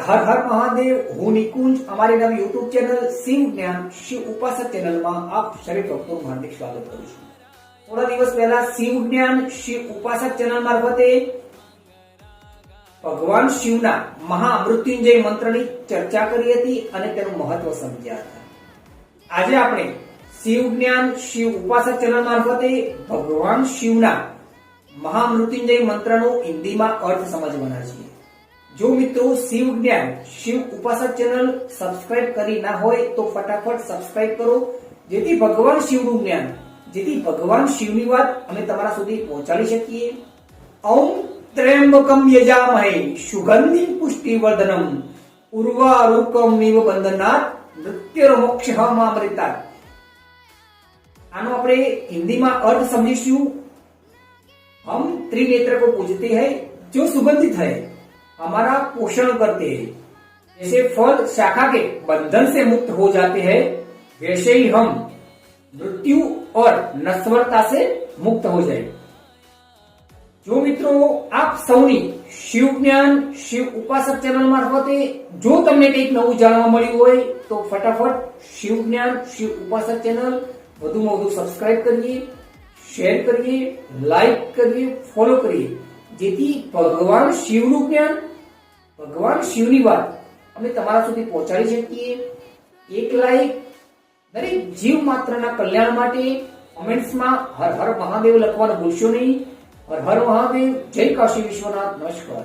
હર હર મહાદેવ. હું નિકુંજ. અમારી નવી યુટ્યુબ ચેનલ શિવ જ્ઞાન શિવ ઉપાસક ચેનલમાં આપ સર્વે ભક્તોનું હાર્દિક સ્વાગત કરું છું. થોડા દિવસ પહેલા શિવ જ્ઞાન શિવ ઉપાસક ચેનલ મારફતે ભગવાન શિવના મહામૃત્યુંજય મંત્રની ચર્ચા કરી હતી અને તેનું મહત્વ સમજ્યા હતા. આજે આપણે શિવ જ્ઞાન શિવ ઉપાસક ચેનલ મારફતે ભગવાન શિવના મહામૃત્યુંજય મંત્રનો હિન્દીમાં અર્થ સમજવાના છીએ. જો મિત્રો શિવ જ્ઞાન શિવ ઉપાસક ચેનલ સબસ્ક્રાઇબ કરી ના હોય તો ફટાફટ સબસ્ક્રાઇબ કરો, જેથી ભગવાન શિવનું જ્ઞાન, જેથી ભગવાન શિવની વાત અમે તમારા સુધી પહોંચાડી શકીએ. ઓમ ત્ર્યંબકમ યજામહે સુગંધિ પુષ્ટિવર્ધનમ ઉર્વારુકમિવ બંધનાત મૃત્યુર્મોક્ષમામૃતાત. આનો આપણે હિન્દીમાં અર્થ સમજીશું. हम त्रिनेत्र को पूजते हैं जो सुगंधित है, हमारा पोषण करते हैं. जैसे फल शाखा के बंधन से मुक्त हो जाते हैं, वैसे ही हम मृत्यु और नश्वरता से मुक्त हो जाए. जो मित्रों आप सौनी शिव ज्ञान शिव उपासक चैनल मार्फते जो तमने કંઈક નવું જાણવા મળ્યું હોય તો ફટાફટ शिव ज्ञान शिव उपासक चैनल વધુમાં વધુ સબસ્ક્રાઇબ કરીએ, શેર કરીએ, લાઈક કરીએ, ફોલો કરીએ, જેથી ભગવાન શિવનું જ્ઞાન, ભગવાન શિવની વાત અમે તમારા સુધી પહોંચાડી શકીએ. એક લાઈક દરેક જીવ માત્રના કલ્યાણ માટે. કોમેન્ટ્સમાં હર હર મહાદેવ લખવાનું ભૂલશો નહીં. હર હર મહાદેવ. જય કાશી વિશ્વનાથ. નમસ્કાર.